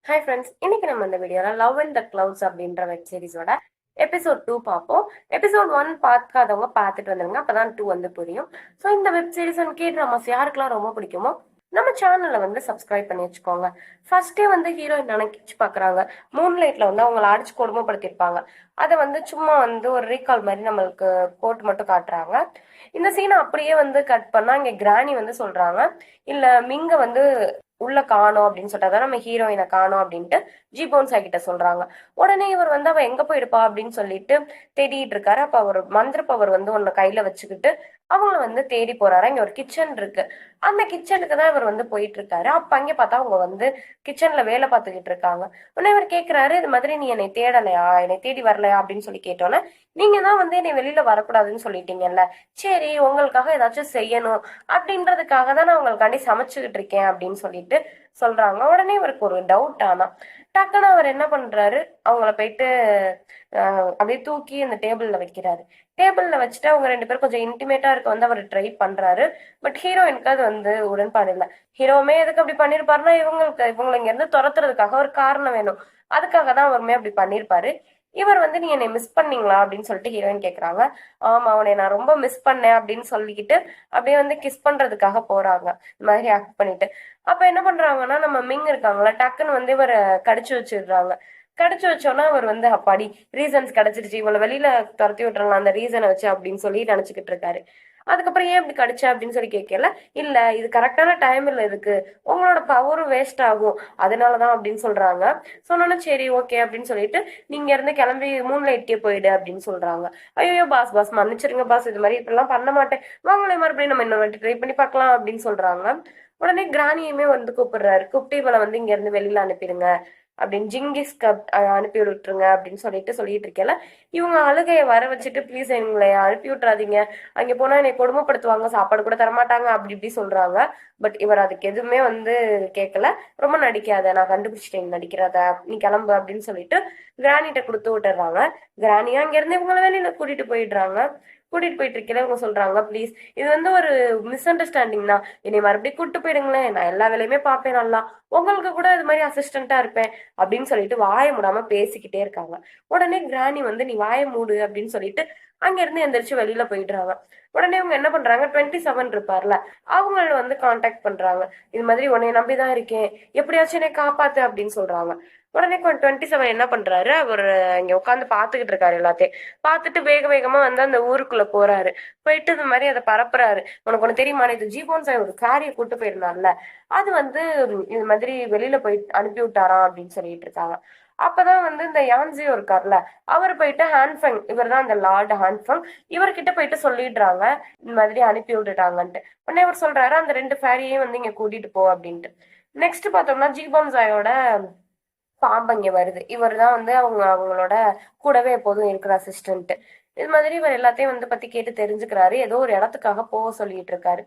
Hi friends, இன்னைக்கு நம்ம இந்த வீடியோவில் லவ் இன் த கிளவுட்ஸ் அப்படின்ற வெப் சீரிஸோட எபிசோட் 2 பார்ப்போம். எபிசோட் 1 பார்க்காதவங்க பார்த்துட்டு வந்துருங்க, அப்பதான் 2 வந்து புரியும். ஸோ இந்த web series and K dramas யாருக்கெல்லாம் ரொம்ப பிடிக்குமோ நம்ம சேனல்ல வந்து சப்ஸ்கிரைப் பண்ணி வச்சுக்கோங்க. ஃபர்ஸ்டே வந்து ஹீரோயின் நினைச்சு பார்க்குறாங்க. மூன்லைட்ல வந்து அவங்கள அடிச்சு கொடுமைப்படுத்திருப்பாங்க. அதை வந்து சும்மா வந்து ஒரு ரீகால் மாதிரி நம்மளுக்கு போட்டு மட்டும் காட்டுறாங்க. இந்த சீனை அப்படியே வந்து கட் பண்ணா இங்க கிராணி வந்து சொல்றாங்க, இல்ல மிங்க வந்து உள்ள காணோம் அப்படின்னு சொல்லிட்டு நம்ம ஹீரோயினை காணோம் அப்படின்ட்டு ஜிபோன்சா கிட்ட சொல்றாங்க. உடனே இவர் வந்து அவ எங்க போயிருப்பா அப்படின்னு சொல்லிட்டு தேடிட்டு இருக்காரு. அப்ப அவர் மந்திர பவர் வந்து ஒன்னு கையில வச்சுக்கிட்டு அவங்கள வந்து தேடி போறாரு. இங்க ஒரு கிச்சன் இருக்கு, அந்த கிச்சனுக்கு தான் இவர் வந்து போயிட்டு இருக்காரு. அப்ப அங்க பார்த்தா அவங்க வந்து கிச்சன்ல வேலை பார்த்துக்கிட்டு இருக்காங்க. உடனே இவர் கேக்குறாரு, இது மாதிரி நீ என்னை தேடலையா, என்னை தேடி வரலையா அப்படின்னு சொல்லி கேட்டோன்னே, நீங்க தான் வந்து என்னை வெளியில வரக்கூடாதுன்னு சொல்லிட்டீங்கல்ல, சரி உங்களுக்காக ஏதாச்சும் செய்யணும் அப்படின்றதுக்காக தான் நான் உங்களுக்காண்டி சமைச்சுக்கிட்டு இருக்கேன் அப்படின்னு சொல்லிட்டு சொல்றாங்க. உடனே இவருக்கு ஒரு டவுட். ஆனா டக்குன்னு அவர் என்ன பண்றாரு, அவங்கள போயிட்டு அப்படியே தூக்கி அந்த டேபிள்ல வைக்கிறாரு. டேபிள்ல வச்சுட்டு அவங்க ரெண்டு பேரும் கொஞ்சம் இன்டிமேட்டா இருக்க வந்து அவர் ட்ரை பண்றாரு. பட் ஹீரோயினுக்கு அது வந்து உடன்பாடு இல்லை. ஹீரோவுமே எதுக்கு அப்படி பண்ணிருப்பாருன்னா, இவங்களை இங்க இருந்து துரத்துறதுக்காக ஒரு காரணம் வேணும், அதுக்காக தான் அவருமே அப்படி பண்ணிருப்பாரு. இவர் வந்து நீ என்னை மிஸ் பண்ணீங்களா அப்படின்னு சொல்லிட்டு ஹீரோயின் கேக்குறாங்க. ஆமா, அவனை நான் ரொம்ப மிஸ் பண்ணேன் அப்படின்னு சொல்லிக்கிட்டு அப்படியே வந்து கிஸ் பண்றதுக்காக போறாங்க, இந்த மாதிரி ஆக்ட் பண்ணிட்டு. அப்ப என்ன பண்றாங்கன்னா, நம்ம மிங் இருக்காங்களா, டக்குன்னு வந்து இவரை கடிச்சு வச்சிடுறாங்க. கடிச்சு வச்சோன்னா அவர் வந்து அப்பாடி ரீசன்ஸ் கிடைச்சிருச்சு, இவளை வெளியில துரத்தி விட்டுறலாம் அந்த ரீசனை வச்சு அப்படின்னு சொல்லி நினைச்சுக்கிட்டு இருக்காரு. அதுக்கப்புறம் ஏன் இப்படி கடிச்ச அப்படின்னு சொல்லி கேட்கல, இல்ல இது கரெக்டான டைம்ல இருக்கு, உங்களோட பவரும் வேஸ்ட் ஆகும் அதனாலதான் அப்படின்னு சொல்றாங்க. சொன்னோன்னா சரி ஓகே அப்படின்னு சொல்லிட்டு நீங்க இருந்து கிளம்பி மூன்லைட்கே போயிடு அப்படின்னு சொல்றாங்க. ஐயோ பாஸ் பாஸ் மன்னிச்சிருங்க பாஸ், இது மாதிரி இப்படிலாம் பண்ண மாட்டேன், வாங்களே மறுபடியும் நம்ம இன்னொரு வாட்டி ட்ரை பண்ணி பார்க்கலாம் அப்படின்னு சொல்றாங்க. உடனே கிராணியுமே வந்து கூப்பிடுறாரு, கூப்பிட்டு இவளை வந்து இங்க இருந்து வெளியில அனுப்பிடுங்க அப்படின்னு, ஜிங்கிஸ்க்கு அனுப்பி விட்டுருங்க அப்படின்னு சொல்லிட்டு இருக்கல. இவங்க அழுகைய வர வச்சுட்டு, ப்ளீஸ் எங்களை அனுப்பி விட்டுறாதீங்க, அங்க போனா என்னை கொடுமைப்படுத்துவாங்க, சாப்பாடு கூட தரமாட்டாங்க அப்படி இப்படி சொல்றாங்க. பட் இவர் அதுக்கு எதுவுமே வந்து கேட்கல. ரொம்ப நடிக்காத, நான் கண்டுபிடிச்சிட்டேன் நடிக்கிறத, நீ கிளம்பு அப்படின்னு சொல்லிட்டு கிராணிட்ட கொடுத்து விட்டுறாங்க. கிராணியா அங்க இருந்து இவங்களை வெளியில கூட்டிட்டு போயிடுறாங்க. கூட்டிட்டு போயிட்டு இருக்கல இவங்க சொல்றாங்க, ப்ளீஸ் இது வந்து ஒரு மிஸ் அண்டர்ஸ்டாண்டிங் தான், என்னை மறுபடியும் கூட்டு போயிடுங்களேன், நான் எல்லா வேலையுமே பார்ப்பேன் நல்லா, உங்களுக்கு கூட இது மாதிரி அசிஸ்டண்டா இருப்பேன் அப்படின்னு சொல்லிட்டு வாயை மூடாம பேசிக்கிட்டே இருக்காங்க. உடனே கிராணி வந்து நீ வாயை மூடு அப்படின்னு சொல்லிட்டு அங்க இருந்து எந்திரிச்சு வெளியில போயிடுறாங்க. உடனே இவங்க என்ன பண்றாங்க, 27 இருப்பார்ல, அவங்கள வந்து காண்டாக்ட் பண்றாங்க. இது மாதிரி உன்னை நம்பிதான் இருக்கேன், எப்படியாச்சும் என்னை காப்பாத்து அப்படின்னு சொல்றாங்க. உடனே 27 என்ன பண்றாரு, அவர் இங்க உட்காந்து பாத்துக்கிட்டு இருக்காரு, எல்லாத்தையும் பார்த்துட்டு வேக வேகமா வந்து அந்த ஊருக்குள்ள போறாரு. போயிட்டு இது மாதிரி அதை பரப்புறாரு. உனக்கு ஒண்ணு தெரியுமா, இது ஜீபோன் சாய் ஒரு காரியை கூட்டு போயிருந்தான்ல, அது வந்து இது மாதிரி வெளியில போய் அனுப்பி விட்டாராம் அப்படின்னு சொல்லிட்டு இருக்காங்க. அப்பதான் வந்து இந்த யான்சியோ இருக்கார்ல, அவர் போயிட்டு ஹான்ஃபங், இவர் தான் அந்த லார்ட் ஹான்ஃபங், இவர்கிட்ட போயிட்டு சொல்லிடுறாங்க இந்த மாதிரி அனுப்பி விட்டுட்டாங்கன்ட்டு. உடனே அவர் சொல்றாரு, அந்த 2 ஃபேரியையும் வந்து இங்க கூட்டிட்டு போ அப்படின்ட்டு. நெக்ஸ்ட் பார்த்தோம்னா ஜீபோன்சாயோட பாம்பு இங்க வருது. இவர் தான் வந்து அவங்களோட கூடவே எப்போதும் இருக்கிற அசிஸ்டன்ட். இது மாதிரி இவர் எல்லாத்தையும் வந்து பத்தி கேட்டு தெரிஞ்சுக்கிறாரு. ஏதோ ஒரு இடத்துக்காக போக சொல்லிட்டு இருக்காரு.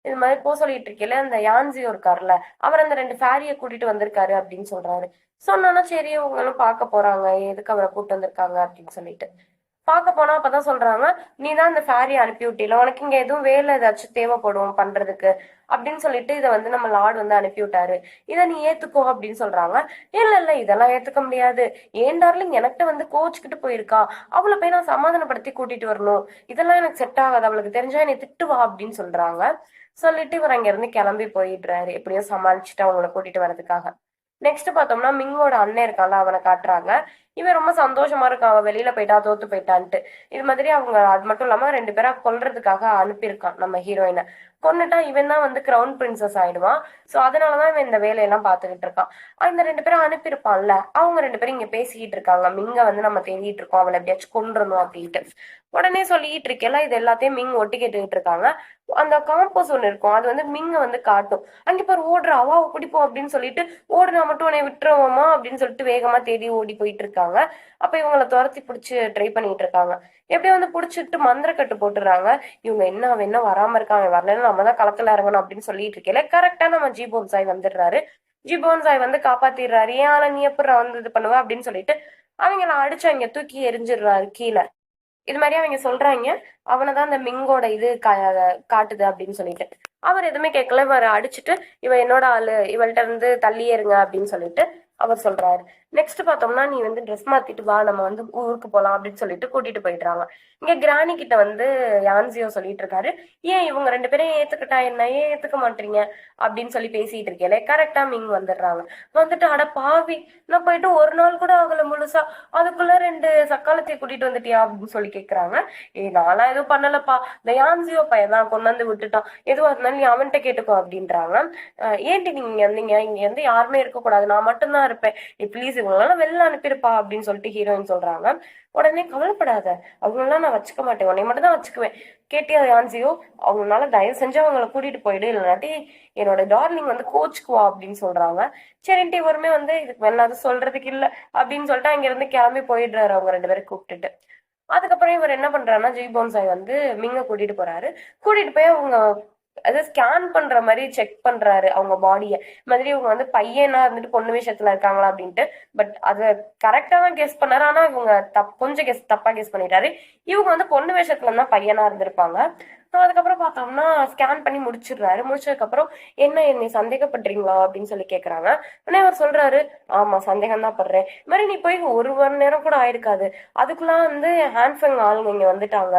இது மாதிரி போக சொல்லிட்டு இருக்கல, அந்த யான்சியோ இருக்காருல்ல, அவர் அந்த 2 ஃபேரிய கூட்டிட்டு வந்திருக்காரு அப்படின்னு சொல்றாரு. சொன்னோன்னா சரி இவங்களும் பார்க்க போறாங்க, எதுக்கு அவரை கூட்டு வந்திருக்காங்க அப்படின்னு சொல்லிட்டு பார்க்க போனா அப்பதான் சொல்றாங்க, நீ தான் இந்த ஃபேரி அனுப்பி விட்டில, உனக்கு இங்க எதுவும் வேலை ஏதாச்சும் தேவைப்படும் பண்றதுக்கு அப்படின்னு சொல்லிட்டு இதை வந்து நம்ம லார்ட் வந்து அனுப்பி விட்டாரு, இதை நீ ஏத்துக்கோ அப்படின்னு சொல்றாங்க. இல்ல இல்ல இதெல்லாம் ஏத்துக்க முடியாது, ஏன் டார்லிங் எனக்கிட்ட வந்து கோச்சுக்கிட்டு போயிருக்கா, அவளை போய் நான் சமாதானப்படுத்தி கூட்டிட்டு வரணும், இதெல்லாம் எனக்கு செட் ஆகாது, அவளுக்கு தெரிஞ்சா என்னை திட்டுவா அப்படின்னு சொல்றாங்க. சொல்லிட்டு இவர் அங்க இருந்து கிளம்பி போயிடுறாரு, எப்படியோ சமாளிச்சுட்டு அவங்கள கூட்டிட்டு வர்றதுக்காக. நெக்ஸ்ட் பார்த்தோம்னா மிங்கோட அண்ணன் இருக்கான்ல, அவனை காட்டுறாங்க. இவன் ரொம்ப சந்தோஷமா இருக்கான், அவன் வெளியில போயிட்டா தோத்து போயிட்டான்ட்டு. இது மாதிரி அவங்க அது மட்டும் இல்லாம 2 பேரா கொல்றதுக்காக அனுப்பியிருக்கான் நம்ம ஹீரோயினை. கொன்னுட்டா இவன் தான் வந்து கிரவுன் பிரின்சஸ் ஆயிடுவான். சோ அதனாலதான் இவன் இந்த வேலையெல்லாம் பாத்துக்கிட்டு இருக்கான். அந்த 2 பேரும் அனுப்பியிருப்பான்ல, அவங்க 2 பேரும் இங்க பேசிக்கிட்டு இருக்காங்க, மிங்க வந்து நம்ம தேடிட்டு இருக்கோம், அவளை எப்படியாச்சும் கொன்றணும் அப்படின்ட்டு. உடனே சொல்லிட்டு இருக்கல, இது எல்லாத்தையும் மிங் ஒட்டி கேட்டுக்கிட்டு இருக்காங்க. அந்த காம்போஸ் ஒண்ணு இருக்கும், அது வந்து மிங்க வந்து காட்டும். அங்க பாரு ஓடுற, அவ பிடிப்போம் அப்படின்னு சொல்லிட்டு, ஓடுனா மட்டும் உன்னை விட்டுருவோமா அப்படின்னு சொல்லிட்டு வேகமா தேடி ஓடி போயிட்டு இருக்காங்க. அப்ப இவங்களை துரத்தி பிடிச்சு ட்ரை பண்ணிட்டு இருக்காங்க. எப்படியும் வந்து பிடிச்சிட்டு மந்திர கட்டு போட்டுறாங்க. இவங்க என்ன அவன் என்ன வராம இருக்காங்க, வரலன்னு நம்ம தான் களத்துல இறங்கணும் அப்படின்னு சொல்லிட்டு இருக்கல, கரெக்டா நம்ம ஜிபோன்சாய் வந்துடுறாரு. ஜிபோன்சாய் வந்து காப்பாத்திடுறாரு. ஏன் ஆனா நீ எப்படி வந்து இது பண்ணுவ அப்படின்னு சொல்லிட்டு அவங்கள அடிச்சு அங்க தூக்கி எரிஞ்சிடுறாரு கீழே. இது மாதிரி அவங்க சொல்றாங்க, அவனைதான் அந்த மிங்கோட இது காட்டுது அப்படின்னு சொல்லிட்டு. அவர் எதுவுமே கேட்கல, இவர் அடிச்சுட்டு இவ என்னோட ஆளு, இவள்கிட்ட இருந்து தள்ளியே இருங்க அப்படின்னு சொல்லிட்டு அவர் சொல்றாரு. நெக்ஸ்ட் பார்த்தோம்னா நீ வந்து ட்ரெஸ் மாத்திட்டு வா, நம்ம வந்து ஊருக்கு போலாம் அப்படின்னு சொல்லிட்டு கூட்டிட்டு போயிடுறாங்க. இங்க கிராணி கிட்ட வந்து யான்சியோ சொல்லிட்டு இருக்காரு, ஏன் இவங்க 2 பேரையும் ஏத்துக்கிட்டா என்ன, ஏன் ஏத்துக்க மாட்டீங்க அப்படின்னு சொல்லி பேசிட்டு இருக்கேன். கரெக்டா மிங் வந்துடுறாங்க. வந்துட்டு அட பாவி, நான் போயிட்டு ஒரு நாள் கூட ஆகல முழுசா, அதுக்குள்ள 2 சக்காலத்தையும் கூட்டிட்டு வந்துட்டியா அப்படின்னு சொல்லி கேக்குறாங்க. நான்லாம் எதுவும் பண்ணலப்பா, இந்த யான்சியோ பையன் தான் கொண்டு வந்து விட்டுட்டான், எதுவா இருந்தாலும் நீ அவன்கிட்ட கேட்டுக்கோ அப்படின்றாங்க. ஏன்டி நீங்க இங்க வந்தீங்க, இங்க வந்து யாருமே இருக்கக்கூடாது, நான் மட்டும்தான் இருப்பேன், நீ ப்ளீஸ் இவங்களெல்லாம் வெளில அனுப்பியிருப்பா அப்படின்னு சொல்லிட்டு ஹீரோயின் சொல்றாங்க. உடனே கவலைப்படாத, அவங்களெல்லாம் நான் வச்சுக்க மாட்டேன், உன்னை மட்டும் தான் வச்சுக்குவேன், கேட்டியா யான்சியோ, அவங்களால தயவு செஞ்சு அவங்கள கூட்டிட்டு போயிடு, இல்லைனாட்டி என்னோட டார்லிங் வந்து கோச்சுக்குவா அப்படின்னு சொல்றாங்க. சரின்ட்டு இவருமே வந்து இதுக்கு மேல அது சொல்றதுக்கு இல்ல அப்படின்னு சொல்லிட்டு அங்க இருந்து கிளம்பி போயிடுறாரு அவங்க 2 பேரும் கூப்பிட்டுட்டு. அதுக்கப்புறம் இவர் என்ன பண்றாருன்னா ஜெய் போன்சாய் வந்து மிங்க கூட்டிட்டு போறாரு. கூட்டிட்டு போய் அவங்க அது ஸ்கேன் பண்ற மாதிரி செக் பண்றாரு அவங்க பாடிய. மாதிரி இவங்க வந்து பையனா இருந்துட்டு பொண்ணு விஷயத்துல இருக்காங்களா அப்படின்ட்டு. பட் அது கரெக்டா தான் கெஸ் பண்ணாரு. ஆனா இவங்க கொஞ்சம் தப்பா கெஸ் பண்ணிட்டாரு. இவங்க வந்து பொண்ணு விஷயத்துல இருந்தா பையனா இருந்திருப்பாங்க. அதுக்கப்புறம் பார்த்தோம்னா ஸ்கேன் பண்ணி முடிச்சிடுறாரு. முடிச்சதுக்கு அப்புறம் என்ன என்னை சந்தேகப்படுறீங்களா அப்படின்னு சொல்லி கேக்குறாங்க. உடனே அவர் சொல்றாரு, ஆமா சந்தேகம் தான் படுறேன். இது மாதிரி நீ போய் 1 மணி நேரம் கூட ஆயிருக்காது, அதுக்குலாம் வந்து ஹான்ஃபெங் ஆளுங்க இங்க வந்துட்டாங்க.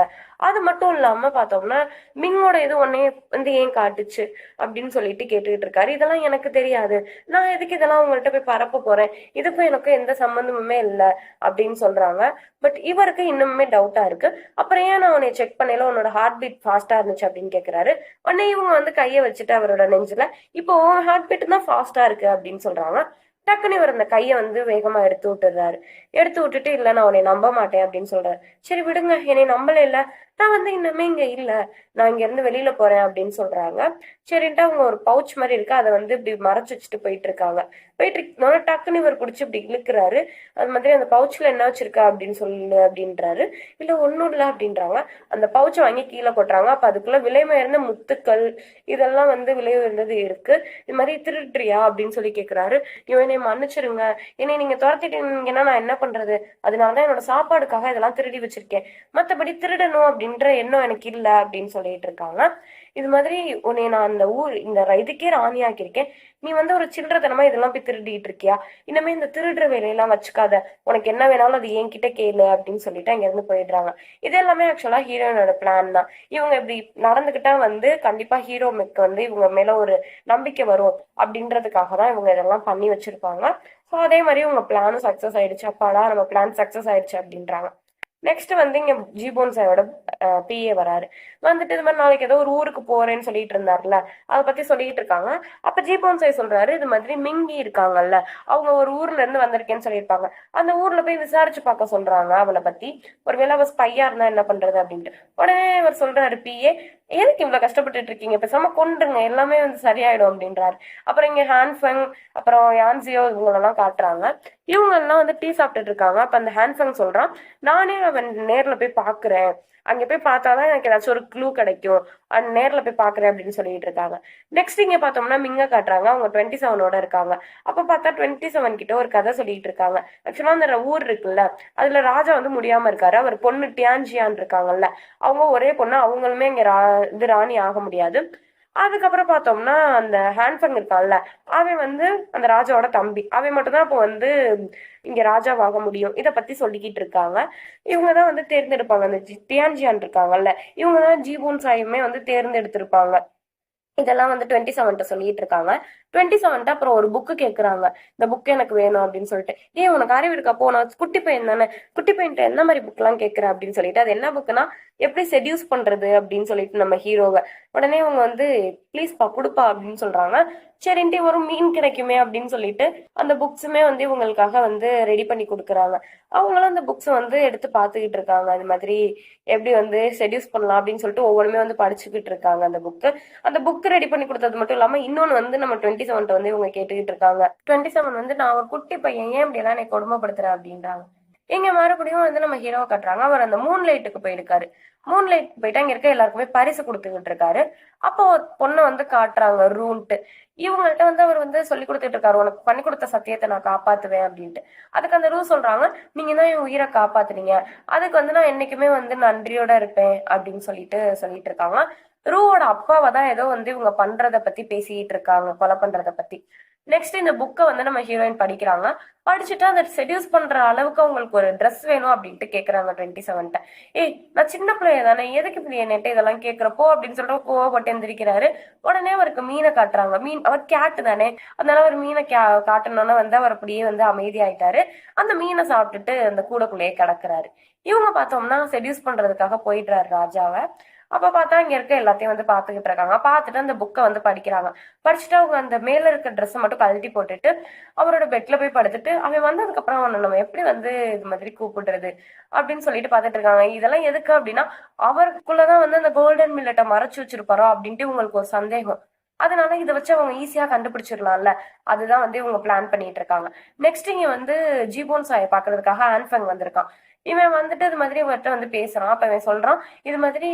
அது மட்டும் இல்லாம பார்த்தோம்னா மிங்கோட இது உடனே வந்து ஏன் காட்டுச்சு அப்படின்னு சொல்லிட்டு கேட்டுக்கிட்டு இருக்காரு. இதெல்லாம் எனக்கு தெரியாது, நான் எதுக்கு இதெல்லாம் உங்கள்கிட்ட போய் பரப்ப போறேன், இதுக்கும் எனக்கும் எந்த சம்மந்தமுமே இல்லை அப்படின்னு சொல்றாங்க. பட் இவருக்கு இன்னுமே டவுட்டா இருக்கு. அப்புறம் ஏன் நான் உன்னை செக் பண்ணல, உன்னோட ஹார்ட் பீட் ஃபாஸ்டா இருந்துச்சு அப்படின்னு கேக்குறாரு. உடனே இவங்க வந்து கையை வச்சுட்டு அவரோட நெஞ்சில, இப்போ ஹார்ட் பீட் தான் ஃபாஸ்டா இருக்கு அப்படின்னு சொல்றாங்க. டக்குன்னு இவர் அந்த கையை வந்து வேகமா எடுத்து விட்டுறாரு. எடுத்து விட்டுட்டு, இல்ல நான் உன்னை நம்ப மாட்டேன் அப்படின்னு சொல்றாரு. சரி விடுங்க, என்னை நம்பல இல்ல, நான் வந்து இன்னுமே இங்க இல்ல, நான் இங்க இருந்து வெளியில போறேன் அப்படின்னு சொல்றாங்க. சரின்ட்டு அவங்க ஒரு பவுச் மாதிரி இருக்கு, அதை வந்து இப்படி மறைச்சு வச்சுட்டு போயிட்டு இருக்காங்க. போயிட்டு இருக்கோட டக்குன்னு இவர் பிடிச்சி இப்படி இழுக்கிறாரு. அது மாதிரி அந்த பவுச்ல என்ன வச்சிருக்கா அப்படின்னு சொல்லு அப்படின்றாரு. இல்ல ஒண்ணும் இல்ல அப்படின்றாங்க. அந்த பவுச்சை வாங்கி கீழே கொட்டுறாங்க. அப்ப அதுக்குள்ள விலை உயர்ந்த முத்துக்கள் இதெல்லாம் வந்து விலை உயர்ந்தது இருக்கு. இது மாதிரி திருடுறியா அப்படின்னு சொல்லி கேக்குறாரு. என்னை மன்னிச்சிருங்க, என்னை நீங்க துரத்திட்டீங்கன்னா நான் என்ன பண்றது, அதனாலதான் என்னோட சாப்பாடுக்காக இதெல்லாம் திருடி வச்சிருக்கேன், மத்தபடி திருடணும் அப்படின்ற எண்ணம் எனக்கு இல்ல அப்படின்னு சொல்லிட்டு இருக்காங்க. இது மாதிரி உன்னை நான் அந்த இந்த இதுக்கே ராணியாக்கியிருக்கேன், நீ வந்து ஒரு சில்லறத்தனமா இதெல்லாம் போய் திருடிட்டு இருக்கியா, இனிமே இந்த திருடுற வேலையெல்லாம் வச்சுக்காத, உனக்கு என்ன வேணாலும் அது என்கிட்ட கேளு அப்படின்னு சொல்லிட்டு அங்க இருந்து போயிடுறாங்க. இது எல்லாமே ஆக்சுவலா ஹீரோயினோட பிளான் தான். இவங்க இப்படி நடந்துகிட்டா வந்து கண்டிப்பா ஹீரோவுக்கு வந்து இவங்க மேல ஒரு நம்பிக்கை வரும் அப்படின்றதுக்காக தான் இவங்க இதெல்லாம் பண்ணி வச்சிருப்பாங்க. ஸோ அதே மாதிரி உங்க பிளானும் சக்சஸ் ஆயிடுச்சு, அப்பாடா நம்ம பிளான் சக்சஸ் ஆயிடுச்சு அப்படின்றாங்க. நெக்ஸ்ட் வந்து இங்க ஜிபோன்சாயோட பிஏ வராரு. வந்துட்டு இது மாதிரி நாளைக்கு ஏதோ ஒரு ஊருக்கு போறேன்னு சொல்லிட்டு இருந்தாருல, அதை பத்தி சொல்லிட்டு இருக்காங்க. அப்ப ஜிபோன்சாய் சொல்றாரு, இது மாதிரி மிங்கி இருக்காங்கல்ல, அவங்க ஒரு ஊர்ல இருந்து வந்திருக்கேன்னு சொல்லியிருப்பாங்க, அந்த ஊர்ல போய் விசாரிச்சு பார்க்க சொல்றாங்க அவளை பத்தி, ஒருவேளை அவ ஸ்பையா இருந்தா என்ன பண்றது அப்படின்ட்டு. உடனே அவர் சொல்றாரு, பிஏ எதுக்கு இவ்வளவு கஷ்டப்பட்டுட்டு இருக்கீங்க, பேசாம கொண்டுருங்க, எல்லாமே வந்து சரியாயிடும் அப்படின்றாரு. அப்புறம் இங்க ஹான்ஃபெங் அப்புறம் யான்சியோ இவங்களெல்லாம் காட்டுறாங்க. இவங்க எல்லாம் வந்து டீ சாப்பிட்டுட்டு இருக்காங்க. அப்ப அந்த ஹான்ஃபெங் சொல்றான், நானே அவன் நேர்ல போய் பாக்குறேன், அங்க போய் பார்த்தாதான் எனக்கு ஏதாச்சும் ஒரு க்ளூ கிடைக்கும், நேர்ல போய் பாக்குறேன் அப்படின்னு சொல்லிட்டு இருக்காங்க. நெக்ஸ்ட் இங்க பார்த்தோம்னா மிங்க காட்டுறாங்க. அவங்க 27ஓட இருக்காங்க. அப்ப பார்த்தா 27 கிட்ட ஒரு கதை சொல்லிட்டு இருக்காங்க. ஆக்சுவலா அந்த ஊர் இருக்குல்ல, அதுல ராஜா வந்து முடியாம இருக்காரு. அவர் பொண்ணு டியான்ஜியான் இருக்காங்கல்ல, அவங்க ஒரே பொண்ணு, அவங்களுமே இங்க இது ராணி ஆக முடியாது. அதுக்கப்புறம் பார்த்தோம்னா அந்த ஹான்ஃபெங் இருக்கான்ல, அவன் வந்து அந்த ராஜாவோட தம்பி, அவன் மட்டும்தான் இப்போ வந்து இங்க ராஜாவாக முடியும். இதை பத்தி சொல்லிக்கிட்டு இருக்காங்க. இவங்கதான் வந்து தேர்ந்தெடுப்பாங்க, அந்த டியான்ஜியான் இருக்காங்கல்ல, இவங்கதான் ஜீபூன் சாயுமே வந்து தேர்ந்தெடுத்திருப்பாங்க. இதெல்லாம் வந்து 27 சொல்லிட்டு இருக்காங்க. 27 அப்புறம் ஒரு புக்கு கேக்குறாங்க, இந்த புக் எனக்கு வேணும் அப்படின்னு சொல்லிட்டு. ஏன் உனக்கு அறிவு இருக்கா, போ, நான் குட்டி பையன் தானே, குட்டி பையன்ட்ட என்ன மாதிரி புக் எல்லாம் கேட்கற அப்படின்னு சொல்லிட்டு, அது என்ன புக்குன்னா எப்படி செடியூஸ் பண்றது அப்படின்னு சொல்லிட்டு நம்ம ஹீரோவை. உடனே அவங்க வந்து ப்ளீஸ்பா கொடுப்பா அப்படின்னு சொல்றாங்க. சரின்ட்டு ஒரு மீன் கிடைக்குமே அப்படின்னு சொல்லிட்டு அந்த புக்ஸுமே வந்து இவங்களுக்காக வந்து ரெடி பண்ணி கொடுக்குறாங்க. அவங்களும் அந்த புக்ஸ் வந்து எடுத்து பார்த்துக்கிட்டு இருக்காங்க. அது மாதிரி எப்படி வந்து செடியூஸ் பண்ணலாம் அப்படின்னு சொல்லிட்டு ஒவ்வொருமே வந்து படிச்சுக்கிட்டு இருக்காங்க அந்த புக்கு. அந்த புக் ரெடி பண்ணி கொடுத்தது மட்டும் இல்லாம இன்னொன்னு வந்து நம்ம 27 வந்து இவங்க கேட்டுக்கிட்டு இருக்காங்க. 27 வந்து, நான் ஒரு குட்டி பையன், ஏன் இப்படி எல்லாம் என்னை கொடுமைப்படுத்துறேன் அப்படின்றாங்க. இங்க மறுபடியும் வந்து நம்ம ஹீரோவை கட்டுறாங்க. அவர் அந்த மூன் லைட்டுக்கு போயிருக்காரு. மூன் லைட் போயிட்டு அங்க இருக்க எல்லாருக்குமே பரிசு கொடுத்துக்கிட்டு இருக்காரு. அப்போ ஒரு பொண்ணை வந்து காட்டுறாங்க, ரூன்ட்டு. இவங்கள்ட்ட வந்து அவர் வந்து சொல்லி கொடுத்துட்டு இருக்காரு, உனக்கு பண்ணி கொடுத்த சத்தியத்தை நான் காப்பாத்துவேன் அப்படின்ட்டு. அதுக்கு அந்த ரூ சொல்றாங்க, நீங்க தான் என் உயிரை காப்பாத்துனீங்க, அதுக்கு வந்து நான் என்னைக்குமே வந்து நன்றியோட இருப்பேன் அப்படின்னு சொல்லிட்டு இருக்காங்க. ரூவோட அப்பாவை தான் ஏதோ வந்து இவங்க பண்றத பத்தி பேசிட்டு இருக்காங்க, கொலை பண்றத பத்தி. நெக்ஸ்ட் இந்த புக்கை வந்து நம்ம ஹீரோயின் படிக்கிறாங்க. படிச்சுட்டு அதை செடியூஸ் பண்ற அளவுக்கு அவங்களுக்கு ஒரு ட்ரெஸ் வேணும் அப்படின்ட்டு கேக்குறாங்க 27ட்ட. ஏய், நான் சின்ன பிள்ளைய தானே, எதுக்கு இப்படி என்னட்ட இதெல்லாம் கேக்குறப்போ அப்படின்னு சொல்லிட்டு கோவப்பட்டு எந்திரிக்கிறாரு. உடனே அவருக்கு மீனை காட்டுறாங்க. மீன், அவர் கேட்டு தானே, அதனால அவர் மீனை காட்டணும்னு வந்து அவர் அப்படியே வந்து அமைதியாயிட்டாரு. அந்த மீனை சாப்பிட்டுட்டு அந்த கூடக்குள்ளேயே கிடக்குறாரு. இவங்க பார்த்தோம்னா செடியூஸ் பண்றதுக்காக போயிடுறாரு ராஜாவை. அப்ப பார்த்தா இங்க இருக்க எல்லாத்தையும் வந்து பாத்துக்கிட்டு இருக்காங்க. பார்த்துட்டு அந்த புக்கை வந்து படிக்கிறாங்க. படிச்சுட்டு அவங்க அந்த மேல இருக்க ட்ரெஸ் மட்டும் கழட்டி போட்டுட்டு அவரோட பெட்ல போய் படுத்துட்டு, அவன் வந்ததுக்கு அப்புறம் அவனை நம்ம எப்படி வந்து இது மாதிரி கூப்பிடுறது அப்படின்னு சொல்லிட்டு பாத்துட்டு இருக்காங்க. இதெல்லாம் எதுக்கு அப்படின்னா, அவருக்குள்ளதான் வந்து அந்த கோல்டன் மில்லட்டை மறைச்சு வச்சிருப்பாரோ அப்படின்ட்டு உங்களுக்கு ஒரு சந்தேகம். அதனால இதை வச்சு அவங்க ஈஸியா கண்டுபிடிச்சிடலாம்ல. அதுதான் வந்து இவங்க பிளான் பண்ணிட்டு இருக்காங்க. நெக்ஸ்ட் இங்க வந்து ஜிபோன் சாயை பாக்குறதுக்காக ஆன்ஃபங் வந்திருக்கான். இவன் வந்துட்டு இது மாதிரி இவர்கிட்ட வந்து பேசுறான். அப்ப இவன் சொல்றான், இது மாதிரி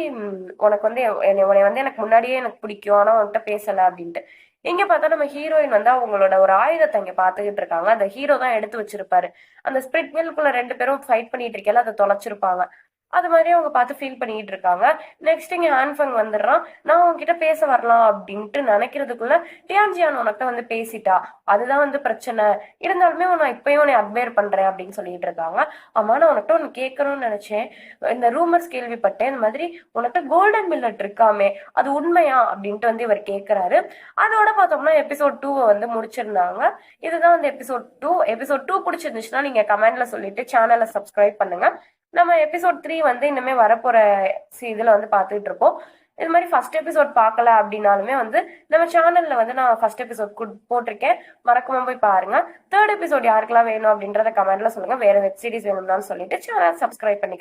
உனக்கு வந்து உன்னை வந்து எனக்கு முன்னாடியே எனக்கு பிடிக்கும், ஆனா உன்கிட்ட பேசல அப்படின்ட்டு. இங்க பார்த்தா நம்ம ஹீரோயின் வந்து அவங்களோட ஒரு ஆயுதத்தை இங்க பாத்துக்கிட்டு இருக்காங்க. அந்த ஹீரோ தான் எடுத்து வச்சிருப்பாரு. அந்த ஸ்பிரிட் மில்குள்ள 2 பேரும் ஃபைட் பண்ணிட்டு இருக்கல, அதை தொலைச்சிருப்பாங்க. அது மாதிரி அவங்க பார்த்து ஃபீல் பண்ணிட்டு இருக்காங்க. நெக்ஸ்ட் இங்க ஆன்ஃபங் வந்துடுறான். நான் உன்கிட்ட பேச வரலாம் அப்படின்ட்டு நினைக்கிறதுக்குள்ள டியான்ஜியான் உனக்கிட்ட வந்து பேசிட்டா, அதுதான் வந்து பிரச்சனை. இருந்தாலுமே நான் இப்பயும் உன்னை அட்மையர் பண்றேன் அப்படின்னு சொல்லிட்டு இருக்காங்க. ஆமா, நான் உனக்கிட்ட ஒன்னு கேட்கணும்னு நினைச்சேன். இந்த ரூமர்ஸ் கேள்விப்பட்டேன், இந்த மாதிரி உனக்கு கோல்டன் மில்லட் இருக்காமே, அது உண்மையா அப்படின்ட்டு வந்து இவர் கேட்கிறாரு. அதோட பார்த்தோம்னா எபிசோட் 2 வந்து முடிச்சிருந்தாங்க. இதுதான் வந்து எபிசோட் 2. எபிசோட் 2 பிடிச்சிருந்துச்சுன்னா நீங்க கமெண்ட்ல சொல்லிட்டு சேனலை சப்ஸ்கிரைப் பண்ணுங்க. நம்ம எபிசோட் 3 வந்து இனிமே வரப்போற இதுல வந்து பாத்துட்டு இருப்போம். இது மாதிரி ஃபர்ஸ்ட் எபிசோட் பார்க்கல அப்படின்னாலுமே வந்து நம்ம சேனல்ல வந்து நான் ஃபர்ஸ்ட் எபிசோட் போட்டிருக்கேன், மறக்காம போய் பாருங்க. தேர்ட் எபிசோட் யாருக்கெல்லாம் வேணும் அப்படின்றத கமெண்ட்ல சொல்லுங்க. வேற வெப் சீரிஸ் வேணும்னாலும் சொல்லிட்டு சேனல் சப்ஸ்கிரைப் பண்ணிக்கோ.